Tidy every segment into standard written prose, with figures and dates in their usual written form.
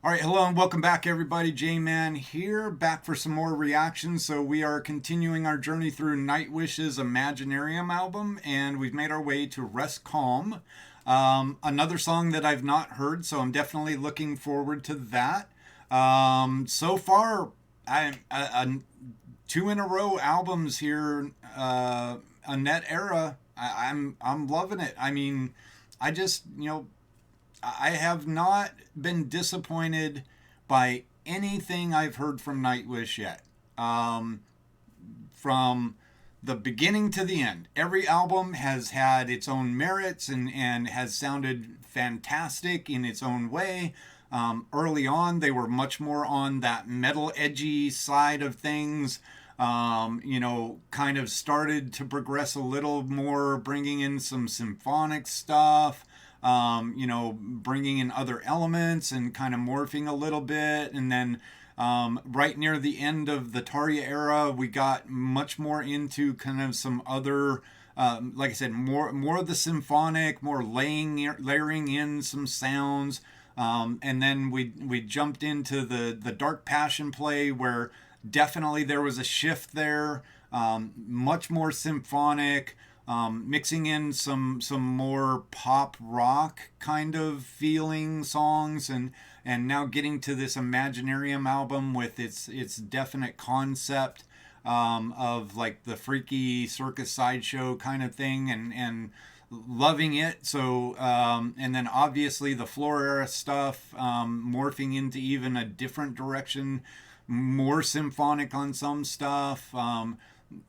All right, hello and welcome back, everybody. J-Man here, back for some more reactions. So we are continuing our journey through Nightwish's Imaginaerum album, and we've made our way to Rest Calm, another song that I've not heard, so I'm definitely looking forward to that. So far, two in a row albums here, Anette era. I'm loving it. I mean, I just I have not been disappointed by anything I've heard from Nightwish yet. Um, from the beginning to the end, every album has had its own merits and has sounded fantastic in its own way. Early on, they were much more on that metal edgy side of things. Kind of started to progress a little more, bringing in some symphonic stuff, bringing in other elements and kind of morphing a little bit. And then right near the end of the Tarja era, we got much more into kind of some other, like I said, more of the symphonic, more layering in some sounds. And then we jumped into the Dark Passion play where definitely there was a shift there, much more symphonic, mixing in some more pop rock kind of feeling songs, and now getting to this Imaginaerum album with its definite concept, of like the freaky circus sideshow kind of thing, and loving it. So and then obviously the Floor era stuff, morphing into even a different direction, more symphonic on some stuff,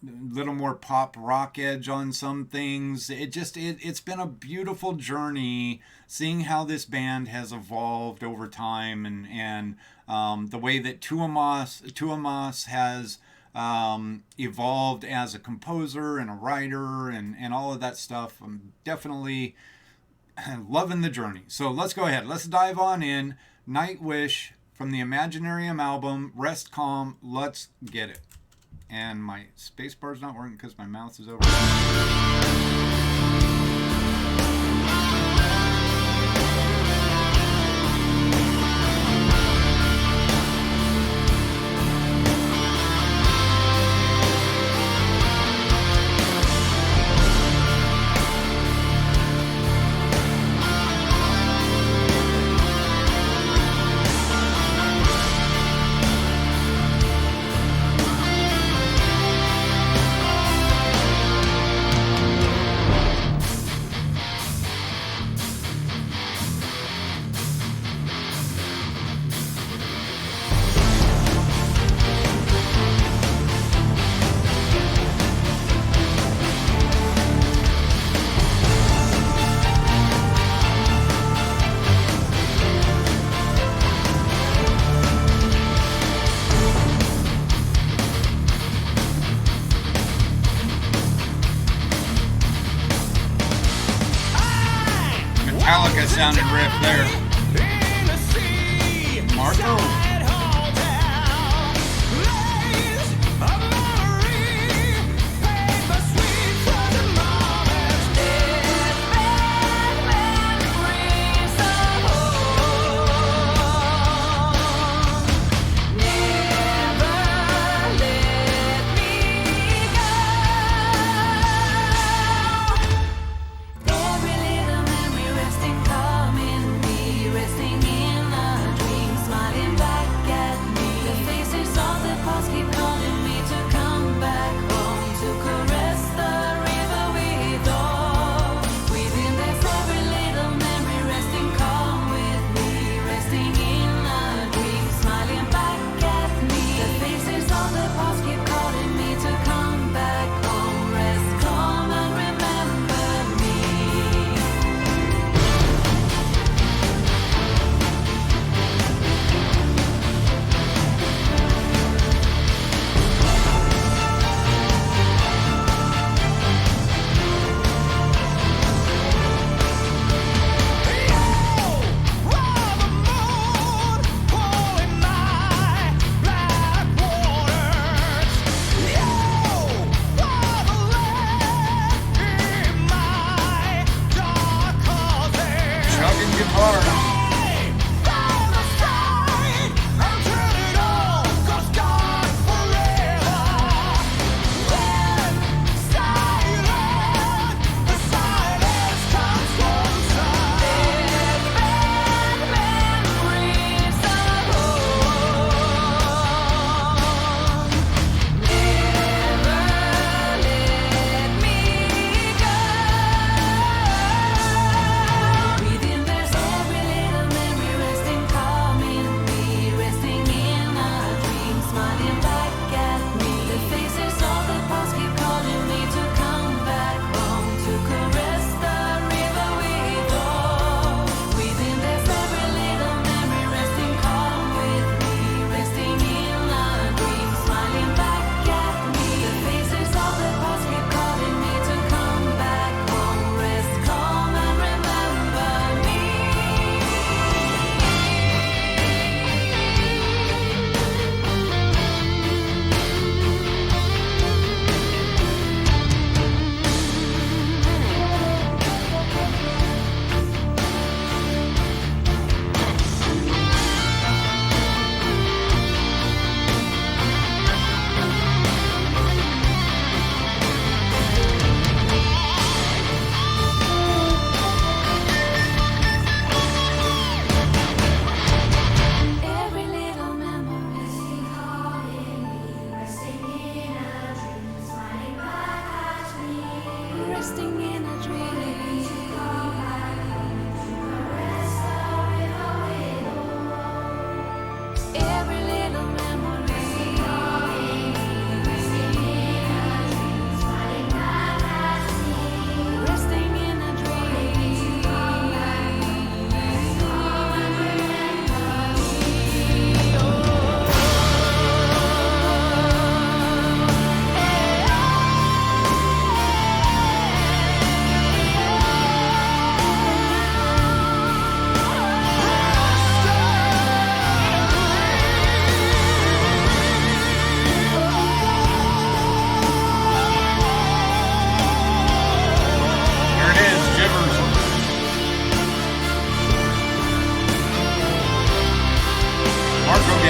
little more pop rock edge on some things. It's been a beautiful journey seeing how this band has evolved over time, and the way that Tuomas has evolved as a composer and a writer, and all of that stuff. I'm definitely loving the journey. So let's go ahead. Let's dive on in. Nightwish from the Imaginaerum album, Rest Calm. Let's get it. And my space bar's not working because my mouse is over. Metallica sounding riff there. Marco.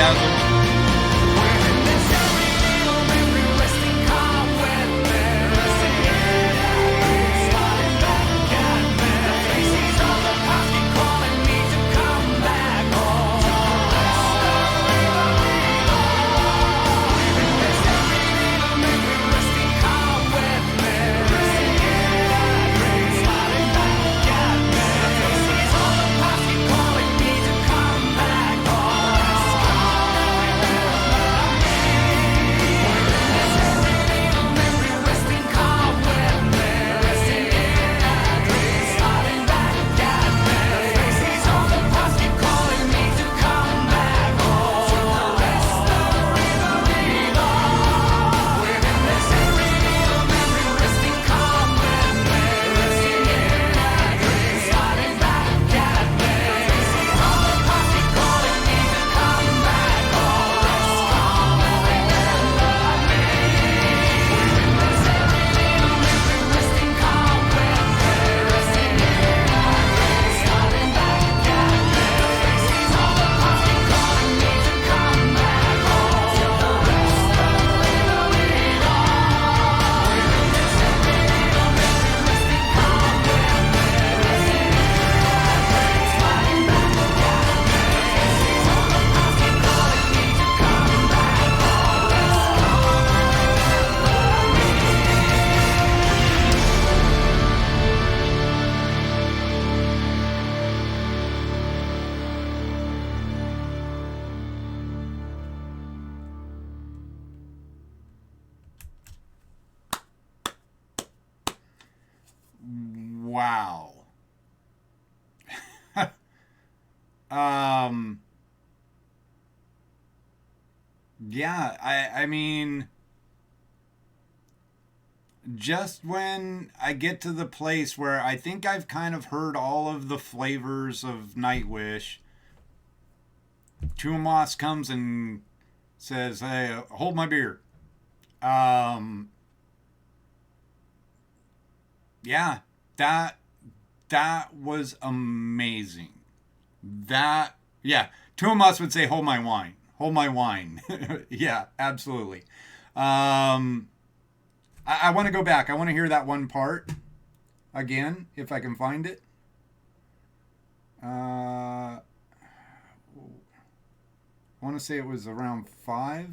enthusiasm. Wow. um, yeah, I mean, just when I get to the place where I think I've kind of heard all of the flavors of Nightwish, Tuomas comes and says, "Hey, hold my beer." Um, yeah, that that was amazing. That yeah, Tuomas would say, "Hold my wine, hold my wine." Yeah, absolutely. Um, I want to go back. I want to hear that one part again if I can find it. I want to say it was around five.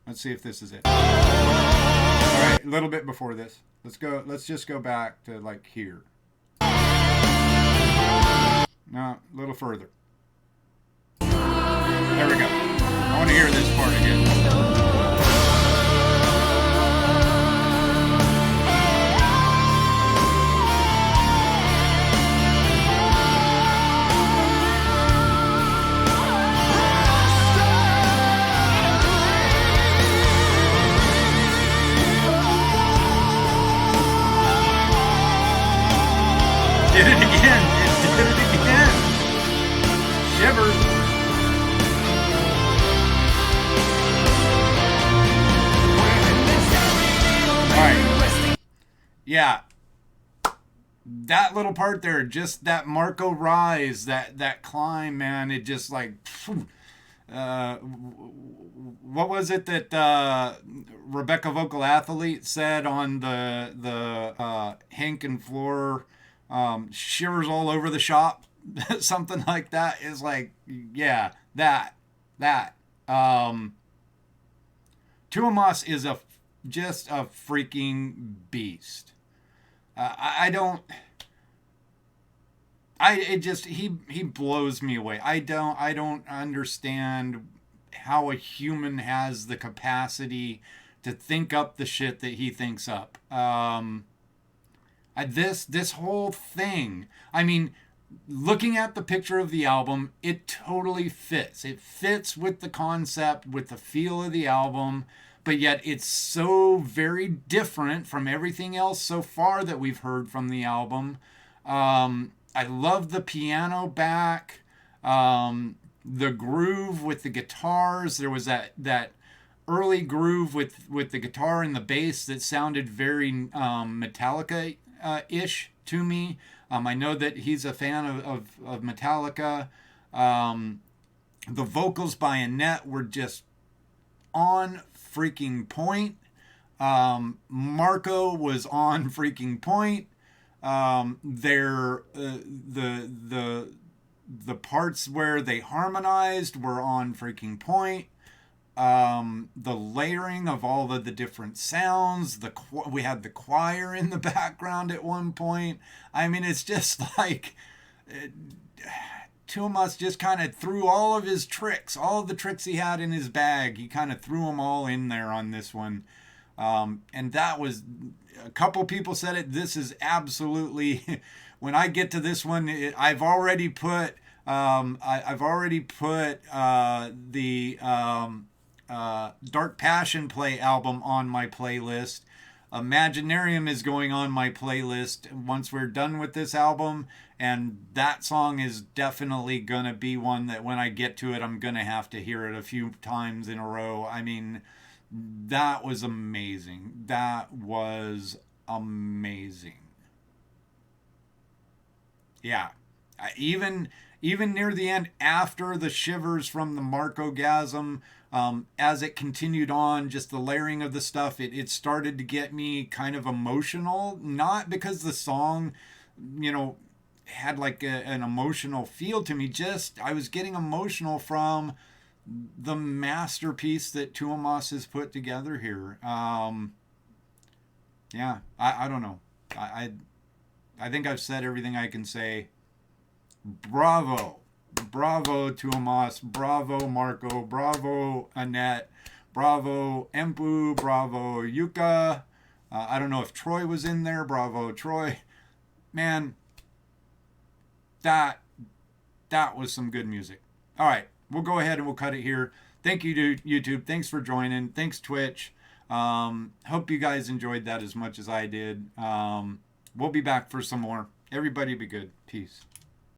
Let's see if this is it. All right, a little bit before this. Let's go. Let's just go back to like here. No, a little further. There we go. I want to hear this part again. Did it again. It did it again. Shivers. All right. Yeah. That little part there, just that Marco rise, that climb, man, it just like, what was it that Rebecca Vocal Athlete said on the Hank and Floor shivers all over the shop? Something like that is like, yeah, that. Tuomas is just a freaking beast. I don't. It just he blows me away. I don't understand how a human has the capacity to think up the shit that he thinks up. This whole thing. I mean, looking at the picture of the album, it totally fits. It fits with the concept, with the feel of the album, but yet it's so very different from everything else so far that we've heard from the album. I love the piano back, the groove with the guitars. There was that early groove with the guitar and the bass that sounded very Metallica ish to me. I know that he's a fan of Metallica. The vocals by Annette were just on freaking point. Marco was on freaking point. The parts where they harmonized were on freaking point. The layering of all of the different sounds. We had the choir in the background at one point. I mean, it's just like Tuomas just kind of threw all of his tricks, all of the tricks he had in his bag. He kind of threw them all in there on this one. And that was, a couple people said it. This is absolutely, when I get to this one, I've already put the Dark Passion Play album on my playlist. Imaginaerum is going on my playlist once we're done with this album, and that song is definitely gonna be one that when I get to it, I'm gonna have to hear it a few times in a row. I mean, that was amazing. That was amazing. Yeah. Even near the end, after the shivers from the Marco-gasm, as it continued on, just the layering of the stuff, it started to get me kind of emotional. Not because the song, you know, had like an emotional feel to me. Just I was getting emotional from the masterpiece that Tuomas has put together here. Yeah, I don't know. I think I've said everything I can say. Bravo. Bravo, Tuomas. Bravo, Marco. Bravo, Annette. Bravo, Empu. Bravo, Yuka. I don't know if Troy was in there. Bravo, Troy. Man, that was some good music. All right, we'll go ahead and we'll cut it here. Thank you to YouTube. Thanks for joining. Thanks, Twitch. Hope you guys enjoyed that as much as I did. We'll be back for some more. Everybody be good. Peace.